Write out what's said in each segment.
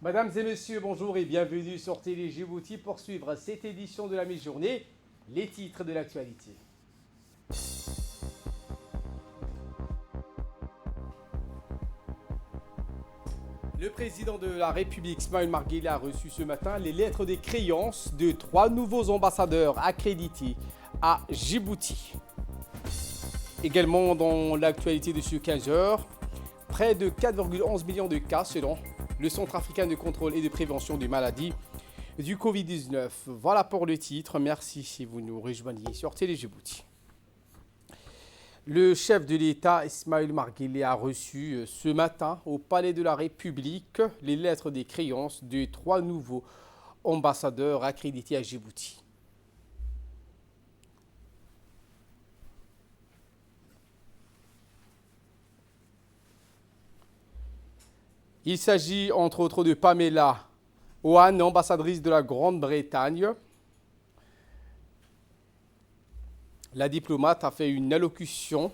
Mesdames et messieurs, bonjour et bienvenue sur Télé Djibouti pour suivre cette édition de la mi-journée, les titres de l'actualité. Le président de la République, Ismaël Marguerite, a reçu ce matin les lettres de créance de 3 nouveaux ambassadeurs accrédités à Djibouti. Également dans l'actualité de ce 15 heures, près de 4,11 millions de cas selon le Centre africain de contrôle et de prévention des maladies du Covid-19. Voilà pour le titre. Merci si vous nous rejoignez sur Télé Djibouti. Le chef de l'État, Ismaël Marguerite, a reçu ce matin au Palais de la République les lettres de créance de 3 nouveaux ambassadeurs accrédités à Djibouti. Il s'agit entre autres de Pamela Ohan, ambassadrice de la Grande-Bretagne. La diplomate a fait une allocution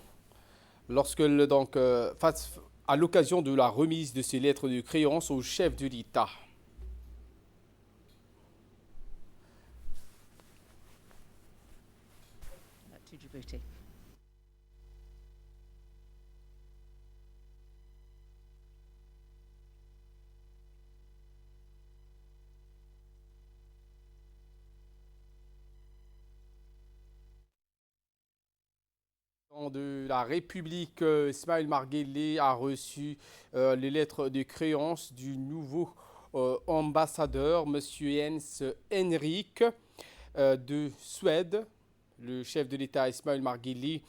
à l'occasion de la remise de ces lettres de créance au chef de l'État. De la République, Ismaël Marguerite a reçu les lettres de créance du nouveau ambassadeur, M. Jens Henrik de Suède. Le chef de l'État, Ismaël Marguerite,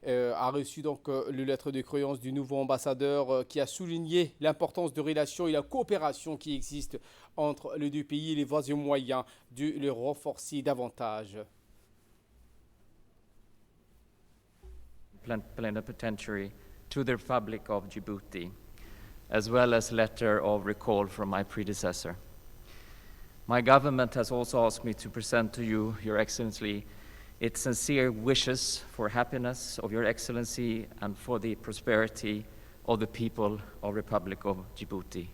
a reçu donc les lettres de créance du nouveau ambassadeur qui a souligné l'importance de relations et la coopération qui existe entre les deux pays et les voies et moyens de les renforcer davantage. Plenipotentiary to the Republic of Djibouti, as well as letter of recall from my predecessor. My government has also asked me to present to you, Your Excellency, its sincere wishes for happiness of Your Excellency and for the prosperity of the people of Republic of Djibouti.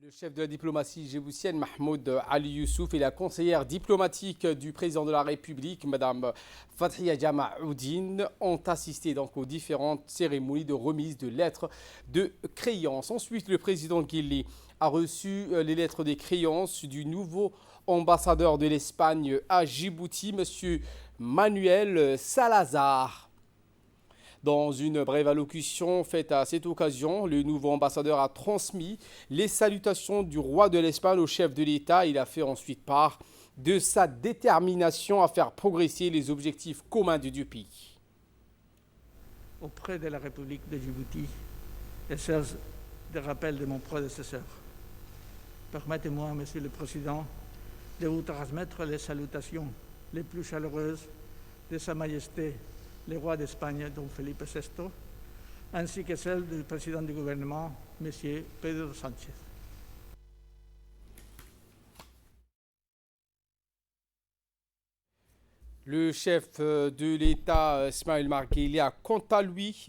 Le chef de la diplomatie djiboutienne, Mahmoud Ali Youssouf, et la conseillère diplomatique du président de la République, Mme Fathia Jamaoudine, ont assisté donc aux différentes cérémonies de remise de lettres de créance. Ensuite, le président Guilly a reçu les lettres de créance du nouveau ambassadeur de l'Espagne à Djibouti, M. Manuel Salazar. Dans une brève allocution faite à cette occasion, le nouveau ambassadeur a transmis les salutations du roi de l'Espagne au chef de l'État. Il a fait ensuite part de sa détermination à faire progresser les objectifs communs des deux pays. Auprès de la République de Djibouti et celles de rappel de mon prédécesseur, permettez-moi, Monsieur le Président, de vous transmettre les salutations les plus chaleureuses de Sa Majesté le roi d'Espagne, Don Felipe VI, ainsi que celle du président du gouvernement, M. Pedro Sánchez. Le chef de l'État, Ismaël Marguerite, a quant à lui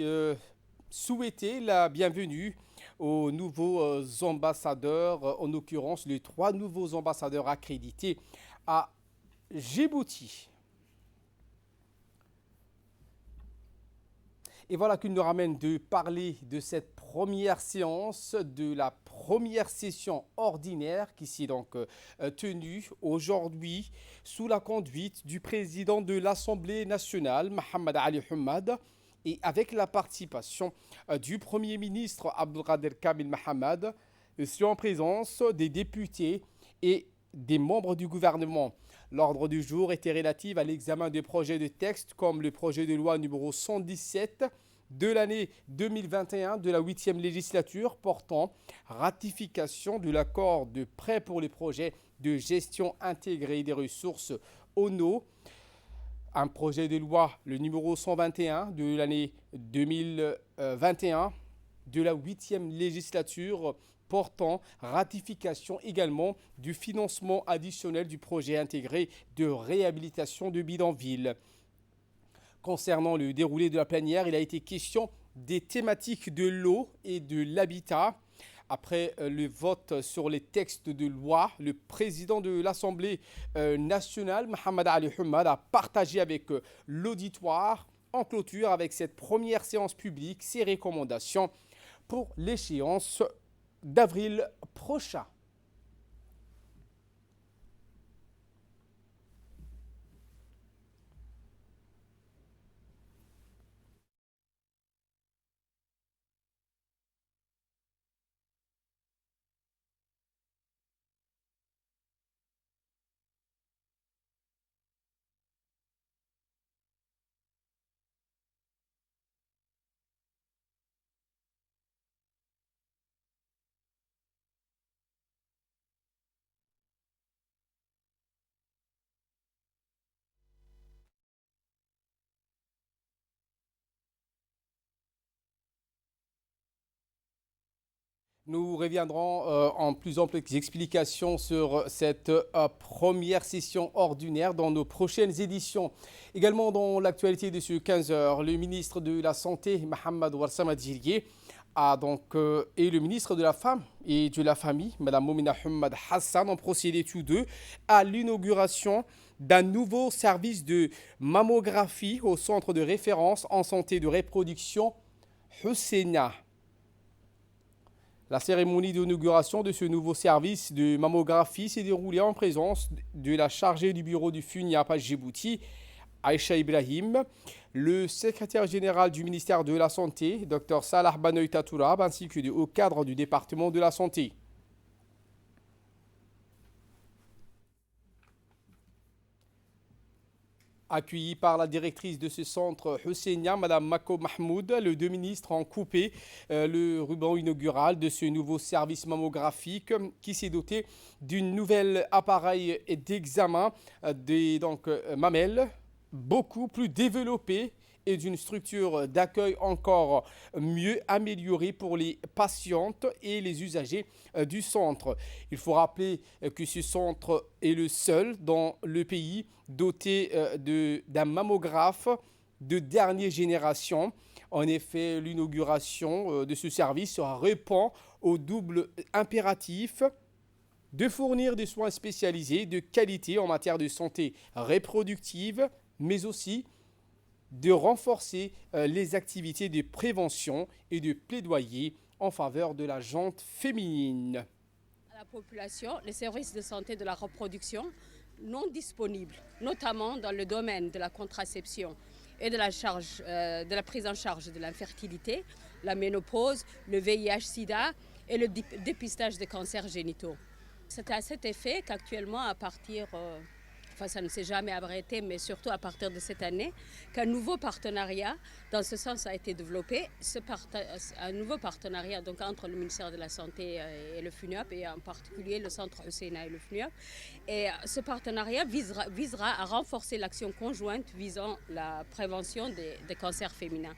souhaité la bienvenue aux nouveaux ambassadeurs, en l'occurrence les 3 nouveaux ambassadeurs accrédités à Djibouti. Et voilà qui nous ramène de parler de cette première séance, de la première session ordinaire qui s'est donc tenue aujourd'hui sous la conduite du président de l'Assemblée nationale, Mohamed Ali Hamad, et avec la participation du Premier ministre Abdelkader Kamil Mohamed, en présence des députés et des membres du gouvernement. L'ordre du jour était relatif à l'examen de projets de texte comme le projet de loi numéro 117 de l'année 2021 de la 8e législature portant ratification de l'accord de prêt pour les projets de gestion intégrée des ressources en eau. Un projet de loi, le numéro 121 de l'année 2021 de la 8e législature portant ratification également du financement additionnel du projet intégré de réhabilitation de bidonvilles. Concernant le déroulé de la plénière, il a été question des thématiques de l'eau et de l'habitat. Après le vote sur les textes de loi, le président de l'Assemblée nationale, Mohamed Ali Hammad, a partagé avec l'auditoire en clôture avec cette première séance publique ses recommandations pour l'échéance d'avril prochain. Nous reviendrons en plus amples explications sur cette première session ordinaire dans nos prochaines éditions. Également dans l'actualité de ce 15h, le ministre de la Santé, Mohamed Warsama Djillié, et le ministre de la Femme et de la Famille, Mme Moumina Hamad Hassan, ont procédé tous deux à l'inauguration d'un nouveau service de mammographie au centre de référence en santé de reproduction Husseina. La cérémonie d'inauguration de ce nouveau service de mammographie s'est déroulée en présence de la chargée du bureau du FUNIAP à Djibouti, Aïcha Ibrahim, le secrétaire général du ministère de la Santé, Dr Salah Banoy Tatourab, ainsi que de hauts cadres du département de la Santé. Accueillis par la directrice de ce centre, Husseina, Mme Mako Mahmoud, les deux ministres ont coupé le ruban inaugural de ce nouveau service mammographique qui s'est doté d'un nouvel appareil d'examen des mamelles beaucoup plus développé et d'une structure d'accueil encore mieux améliorée pour les patientes et les usagers du centre. Il faut rappeler que ce centre est le seul dans le pays doté d'un mammographe de dernière génération. En effet, l'inauguration de ce service répond au double impératif de fournir des soins spécialisés de qualité en matière de santé reproductive, mais aussi de renforcer les activités de prévention et de plaidoyer en faveur de la gente féminine. À la population, les services de santé de la reproduction non disponibles, notamment dans le domaine de la contraception et de la prise en charge de l'infertilité, la ménopause, le VIH-Sida et le dépistage des cancers génitaux. C'est à cet effet qu'actuellement, à partir ça ne s'est jamais arrêté, mais surtout à partir de cette année, qu'un nouveau partenariat dans ce sens a été développé. Un nouveau partenariat donc, entre le ministère de la Santé et le FUNIAP, et en particulier le centre Husseina et le FUNIAP. Et ce partenariat visera à renforcer l'action conjointe visant la prévention des cancers féminins.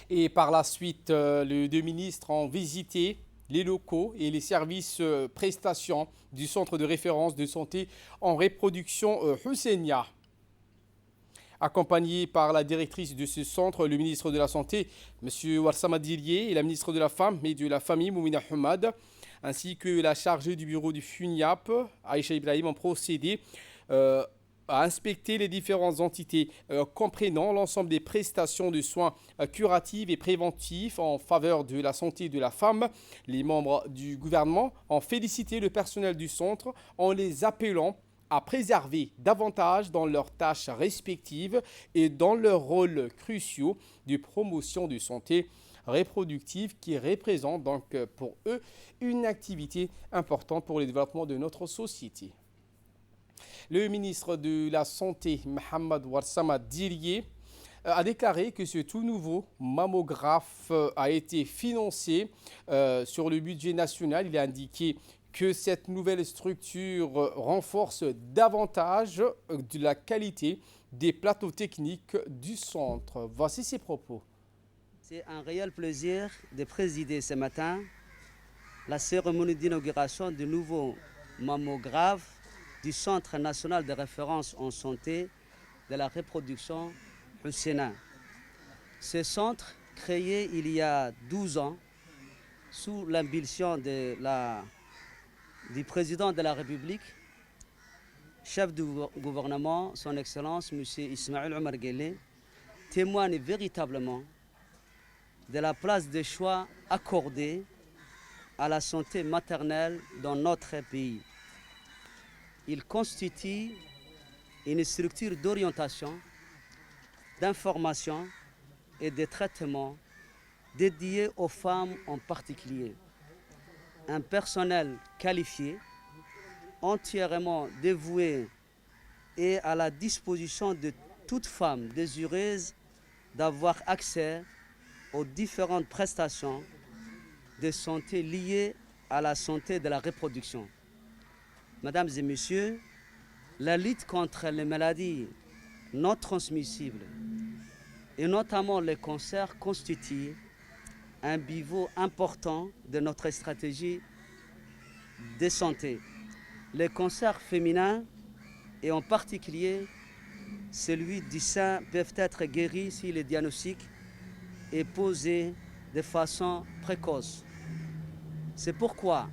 Et par la suite, les deux ministres ont visité les locaux et les services prestations du centre de référence de santé en reproduction Husseina. Accompagné par la directrice de ce centre, le ministre de la Santé, M. Warsama Djillié, et la ministre de la Femme et de la Famille, Moumina Hamad, ainsi que la chargée du bureau du FUNIAP, Aïcha Ibrahim, ont procédé à inspecter les différentes entités comprenant l'ensemble des prestations de soins curatifs et préventifs en faveur de la santé de la femme. Les membres du gouvernement ont félicité le personnel du centre en les appelant à préserver davantage dans leurs tâches respectives et dans leurs rôles cruciaux de promotion de santé reproductive qui représente donc pour eux une activité importante pour le développement de notre société. Le ministre de la Santé, Mohamed Warsama Djillié, a déclaré que ce tout nouveau mammographe a été financé sur le budget national. Il a indiqué que cette nouvelle structure renforce davantage de la qualité des plateaux techniques du centre. Voici ses propos. C'est un réel plaisir de présider ce matin la cérémonie d'inauguration du nouveau mammographe du Centre national de référence en santé de la reproduction Husseina. Ce centre, créé il y a 12 ans, sous l'impulsion du président de la République, chef du gouvernement, son Excellence, M. Ismaël Omar Guelleh, témoigne véritablement de la place de choix accordée à la santé maternelle dans notre pays. Il constitue une structure d'orientation, d'information et de traitement dédiée aux femmes en particulier. Un personnel qualifié, entièrement dévoué et à la disposition de toute femme désireuse d'avoir accès aux différentes prestations de santé liées à la santé de la reproduction. Mesdames et messieurs, la lutte contre les maladies non transmissibles et notamment les cancers constitue un pivot important de notre stratégie de santé. Les cancers féminins et en particulier celui du sein peuvent être guéris si le diagnostic est posé de façon précoce. C'est pourquoi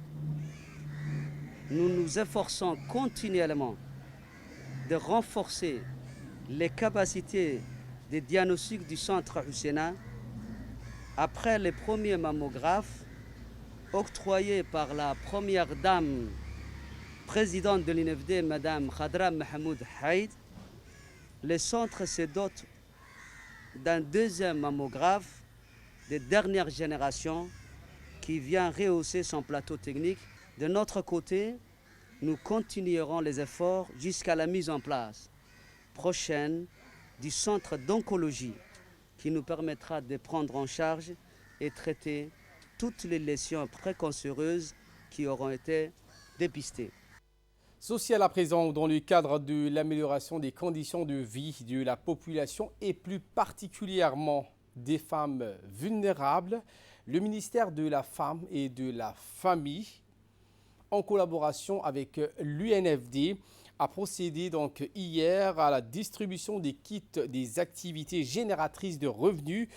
nous nous efforçons continuellement de renforcer les capacités de diagnostic du centre Husseina. Après les premiers mammographes octroyés par la première dame présidente de l'INFD, Mme Khadra Mahmoud Haïd, le centre se dote d'un deuxième mammographe de dernière génération qui vient rehausser son plateau technique. De notre côté, nous continuerons les efforts jusqu'à la mise en place prochaine du centre d'oncologie qui nous permettra de prendre en charge et traiter toutes les lésions précancéreuses qui auront été dépistées. Social à présent, dans le cadre de l'amélioration des conditions de vie de la population et plus particulièrement des femmes vulnérables, le ministère de la Femme et de la Famille, en collaboration avec l'UNFD, a procédé donc hier à la distribution des kits des activités génératrices de revenus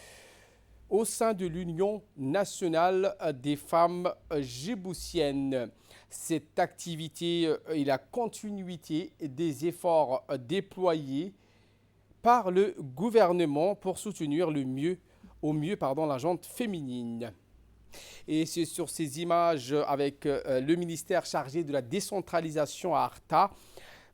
au sein de l'Union nationale des femmes djiboutiennes. Cette activité est la continuité des efforts déployés par le gouvernement pour soutenir au mieux la gente féminine. Et c'est sur ces images avec le ministère chargé de la décentralisation à Arta,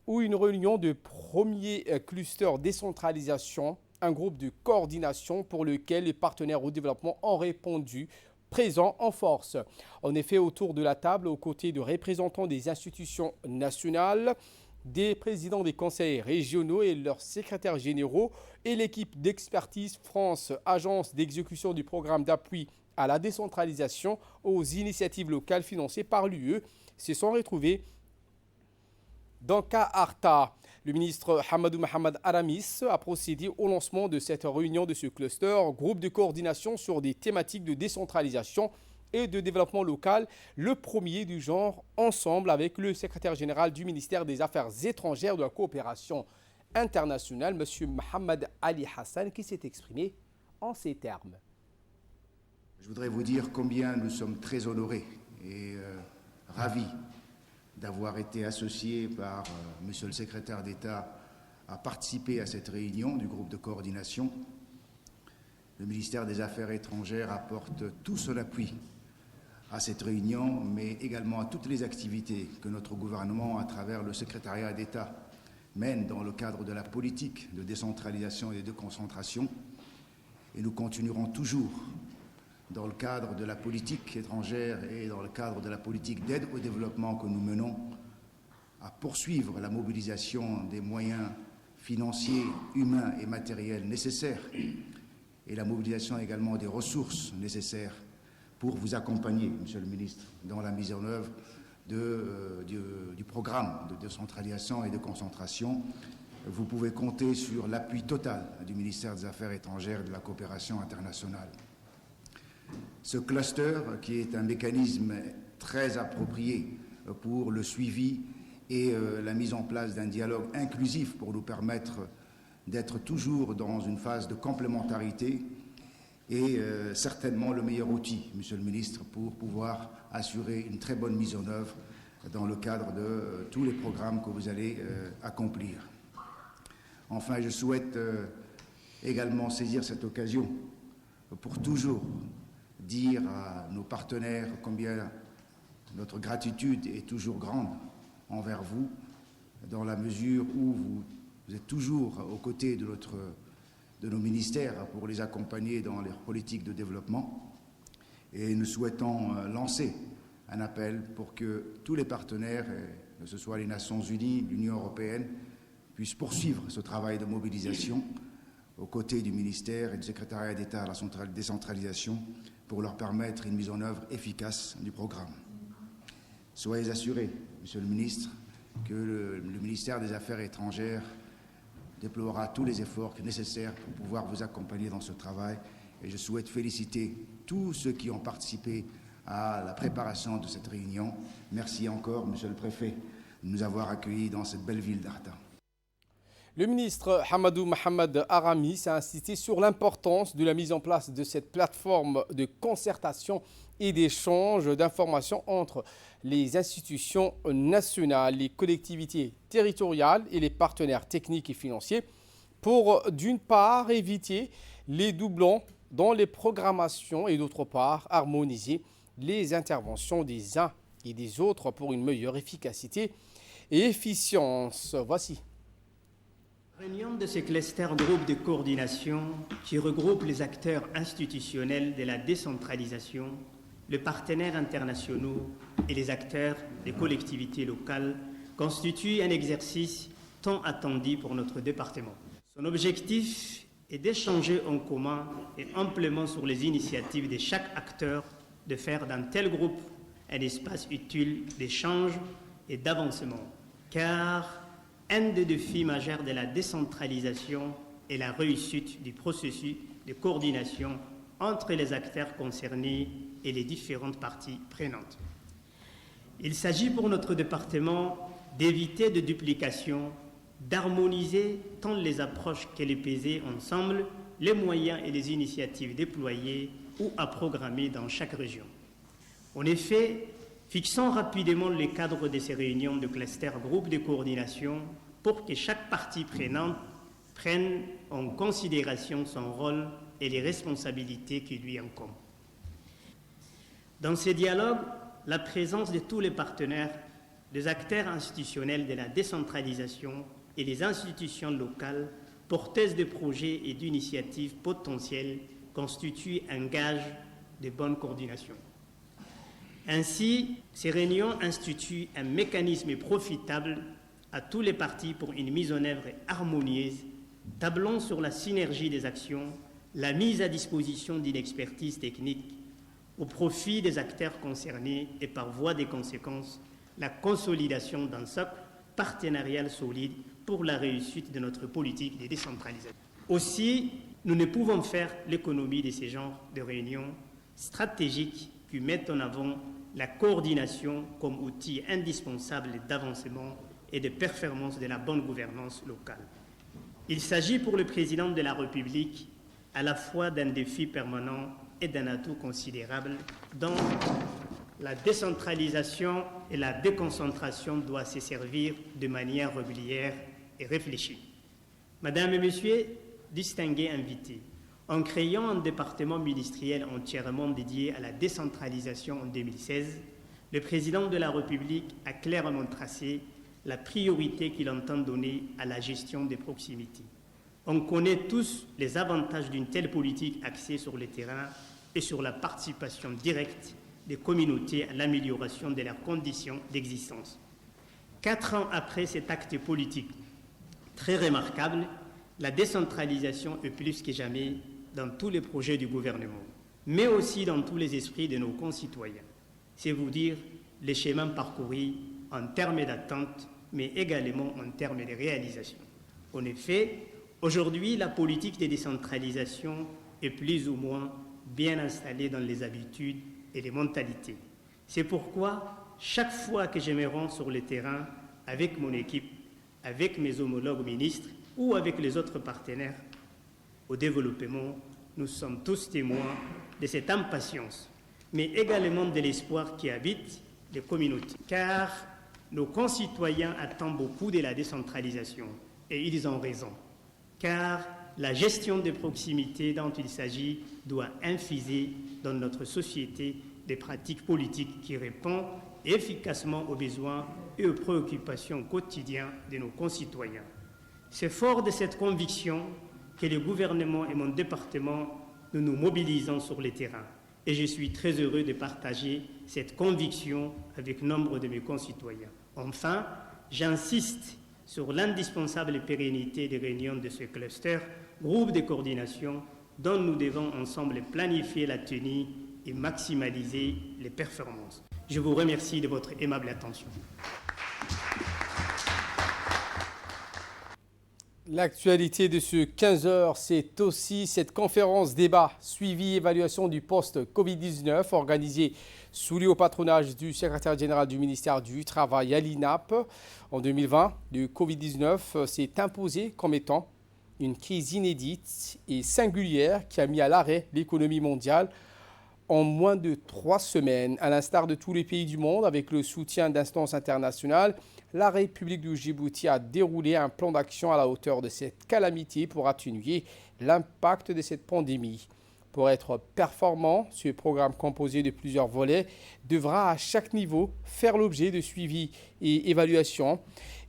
où une réunion de premier cluster décentralisation, un groupe de coordination pour lequel les partenaires au développement ont répondu présents en force. En effet, autour de la table, aux côtés de représentants des institutions nationales, des présidents des conseils régionaux et leurs secrétaires généraux et l'équipe d'expertise France, agence d'exécution du programme d'appui à la décentralisation aux initiatives locales financées par l'UE, se sont retrouvés dans Ka Arta. Le ministre Hamadou Mohamed Aramis a procédé au lancement de cette réunion de ce cluster, groupe de coordination sur des thématiques de décentralisation et de développement local, le premier du genre, ensemble avec le secrétaire général du ministère des Affaires étrangères et de la coopération internationale, M. Mohamed Ali Hassan, qui s'est exprimé en ces termes. Je voudrais vous dire combien nous sommes très honorés et ravis d'avoir été associés par Monsieur le secrétaire d'État à participer à cette réunion du groupe de coordination. Le ministère des Affaires étrangères apporte tout son appui à cette réunion, mais également à toutes les activités que notre gouvernement, à travers le secrétariat d'État, mène dans le cadre de la politique de décentralisation et de concentration. Et nous continuerons toujours, dans le cadre de la politique étrangère et dans le cadre de la politique d'aide au développement que nous menons, à poursuivre la mobilisation des moyens financiers, humains et matériels nécessaires et la mobilisation également des ressources nécessaires pour vous accompagner, Monsieur le ministre, dans la mise en œuvre du programme de décentralisation et de concentration. Vous pouvez compter sur l'appui total du ministère des Affaires étrangères et de la coopération internationale. Ce cluster, qui est un mécanisme très approprié pour le suivi et la mise en place d'un dialogue inclusif pour nous permettre d'être toujours dans une phase de complémentarité, est certainement le meilleur outil, Monsieur le Ministre, pour pouvoir assurer une très bonne mise en œuvre dans le cadre de tous les programmes que vous allez accomplir. Enfin, je souhaite également saisir cette occasion pour toujours dire à nos partenaires combien notre gratitude est toujours grande envers vous, dans la mesure où vous êtes toujours aux côtés de nos ministères pour les accompagner dans leurs politiques de développement. Et nous souhaitons lancer un appel pour que tous les partenaires, que ce soit les Nations Unies, l'Union européenne, puissent poursuivre ce travail de mobilisation aux côtés du ministère et du secrétariat d'État à la décentralisation pour leur permettre une mise en œuvre efficace du programme. Soyez assurés, Monsieur le Ministre, que le ministère des Affaires étrangères déploiera tous les efforts nécessaires pour pouvoir vous accompagner dans ce travail. Et je souhaite féliciter tous ceux qui ont participé à la préparation de cette réunion. Merci encore, Monsieur le Préfet, de nous avoir accueillis dans cette belle ville d'Arta. Le ministre Hamadou Mohamed Arami a insisté sur l'importance de la mise en place de cette plateforme de concertation et d'échange d'informations entre les institutions nationales, les collectivités territoriales et les partenaires techniques et financiers pour, d'une part, éviter les doublons dans les programmations et, d'autre part, harmoniser les interventions des uns et des autres pour une meilleure efficacité et efficience. Voici. Réunion de ce cluster groupe de coordination qui regroupe les acteurs institutionnels de la décentralisation, les partenaires internationaux et les acteurs des collectivités locales constitue un exercice tant attendu pour notre département. Son objectif est d'échanger en commun et amplement sur les initiatives de chaque acteur de faire d'un tel groupe un espace utile d'échange et d'avancement, car un des défis majeurs de la décentralisation est la réussite du processus de coordination entre les acteurs concernés et les différentes parties prenantes. Il s'agit pour notre département d'éviter de duplication, d'harmoniser tant les approches que les peser ensemble, les moyens et les initiatives déployées ou à programmer dans chaque région. En effet, fixons rapidement le cadre de ces réunions de cluster groupe de coordination pour que chaque partie prenante prenne en considération son rôle et les responsabilités qui lui incombent. Dans ces dialogues, la présence de tous les partenaires, des acteurs institutionnels de la décentralisation et les institutions locales porteuses de projets et d'initiatives potentielles constitue un gage de bonne coordination. Ainsi, ces réunions instituent un mécanisme profitable à tous les partis pour une mise en œuvre harmonieuse, tablant sur la synergie des actions, la mise à disposition d'une expertise technique au profit des acteurs concernés et par voie de conséquence, la consolidation d'un socle partenarial solide pour la réussite de notre politique de décentralisation. Aussi, nous ne pouvons faire l'économie de ces genres de réunions stratégiques qui mettent en avant la coordination comme outil indispensable d'avancement et de performance de la bonne gouvernance locale. Il s'agit pour le président de la République à la fois d'un défi permanent et d'un atout considérable dont la décentralisation et la déconcentration doivent se servir de manière régulière et réfléchie. Madame et Messieurs, distingués invités, en créant un département ministériel entièrement dédié à la décentralisation en 2016, le président de la République a clairement tracé la priorité qu'il entend donner à la gestion des proximités. On connaît tous les avantages d'une telle politique axée sur le terrain et sur la participation directe des communautés à l'amélioration de leurs conditions d'existence. 4 ans après cet acte politique très remarquable, la décentralisation est plus que jamais dans tous les projets du gouvernement, mais aussi dans tous les esprits de nos concitoyens. C'est vous dire les chemins parcourus en termes d'attente, mais également en termes de réalisation. En effet, aujourd'hui, la politique de décentralisation est plus ou moins bien installés dans les habitudes et les mentalités. C'est pourquoi, chaque fois que je me rends sur le terrain avec mon équipe, avec mes homologues ministres ou avec les autres partenaires au développement, nous sommes tous témoins de cette impatience, mais également de l'espoir qui habite les communautés. Car nos concitoyens attendent beaucoup de la décentralisation, et ils ont raison. Car la gestion de proximité dont il s'agit doit infuser dans notre société des pratiques politiques qui répondent efficacement aux besoins et aux préoccupations quotidiennes de nos concitoyens. C'est fort de cette conviction que le gouvernement et mon département, nous nous mobilisons sur le terrain. Et je suis très heureux de partager cette conviction avec nombre de mes concitoyens. Enfin, j'insiste sur l'indispensable pérennité des réunions de ce cluster, groupe de coordination, dont nous devons ensemble planifier la tenue et maximaliser les performances. Je vous remercie de votre aimable attention. L'actualité de ce 15h, c'est aussi cette conférence débat suivi évaluation du post-Covid-19 organisée sous le haut patronage du secrétaire général du ministère du Travail à l'INAP. En 2020, le Covid-19 s'est imposé comme étant une crise inédite et singulière qui a mis à l'arrêt l'économie mondiale en moins de 3 semaines. À l'instar de tous les pays du monde, avec le soutien d'instances internationales, la République du Djibouti a déroulé un plan d'action à la hauteur de cette calamité pour atténuer l'impact de cette pandémie. Pour être performant, ce programme composé de plusieurs volets devra à chaque niveau faire l'objet de suivi et évaluation.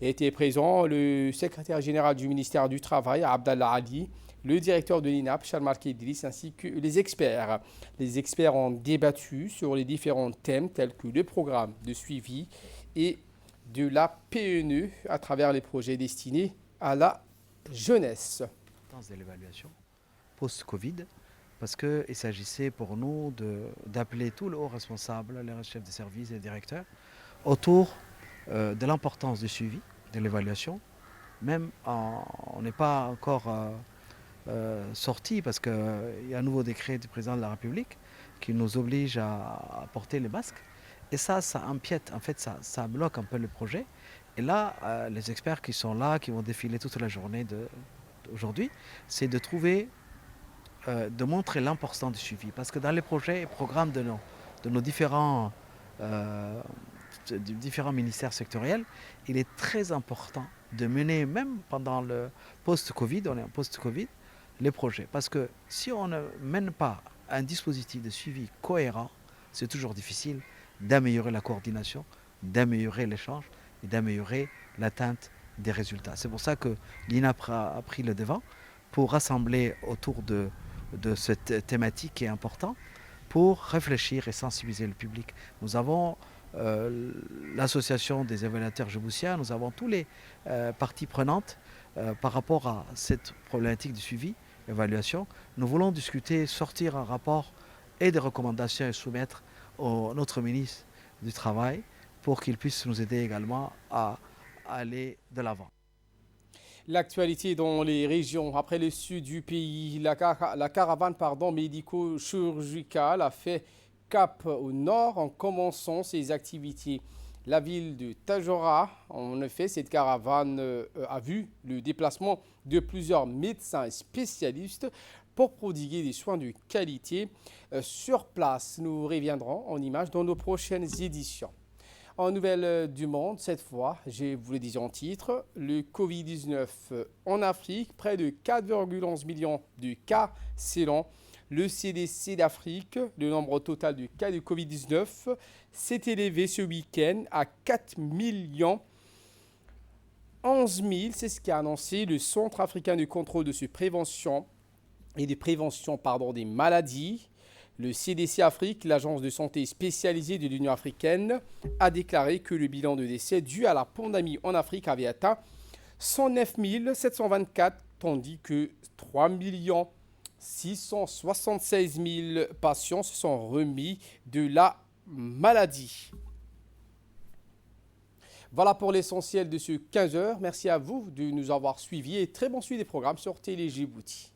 Était présent le secrétaire général du ministère du Travail, Abdallah Ali, le directeur de l'INAP, Charles Idriss, ainsi que les experts. Les experts ont débattu sur les différents thèmes tels que le programme de suivi et de la PNE à travers les projets destinés à la jeunesse. De l'évaluation post-Covid, parce qu'il s'agissait pour nous d'appeler tous les hauts responsables, les chefs de service et les directeurs, autour de l'importance du suivi, de l'évaluation. Même on n'est pas encore sorti, parce qu'il y a un nouveau décret du président de la République qui nous oblige à porter les masques. Et ça empiète, en fait, ça bloque un peu le projet. Et là, les experts qui sont là, qui vont défiler toute la journée d'aujourd'hui, c'est de trouver, de montrer l'importance du suivi. Parce que dans les projets et programmes de nos différents ministères sectoriels, il est très important de mener, même pendant le post-Covid, on est en post-Covid, les projets. Parce que si on ne mène pas un dispositif de suivi cohérent, c'est toujours difficile d'améliorer la coordination, d'améliorer l'échange et d'améliorer l'atteinte des résultats. C'est pour ça que l'INAP a pris le devant pour rassembler autour de cette thématique qui est importante pour réfléchir et sensibiliser le public. Nous avons l'association des évaluateurs djiboutiens, nous avons tous les parties prenantes par rapport à cette problématique du suivi, évaluation. Nous voulons discuter, sortir un rapport et des recommandations et soumettre notre ministre du Travail pour qu'il puisse nous aider également à aller de l'avant. L'actualité dans les régions. Après le sud du pays, la caravane médico-chirurgicale a fait cap au nord en commençant ses activités. La ville de Tadjoura, en effet, cette caravane a vu le déplacement de plusieurs médecins et spécialistes pour prodiguer des soins de qualité sur place. Nous reviendrons en images dans nos prochaines éditions. En nouvelles du monde, cette fois, je vous le disais en titre, le Covid-19 en Afrique, près de 4,11 millions de cas selon le CDC d'Afrique. Le nombre total de cas de Covid-19 s'est élevé ce week-end à 4 millions 11 000. C'est ce qu'a annoncé le Centre africain de contrôle de prévention des maladies. Le CDC Afrique, l'agence de santé spécialisée de l'Union africaine, a déclaré que le bilan de décès dû à la pandémie en Afrique avait atteint 109 724, tandis que 3 676 000 patients se sont remis de la maladie. Voilà pour l'essentiel de ce 15h. Merci à vous de nous avoir suivis et très bon suivi des programmes sur Télé Djibouti.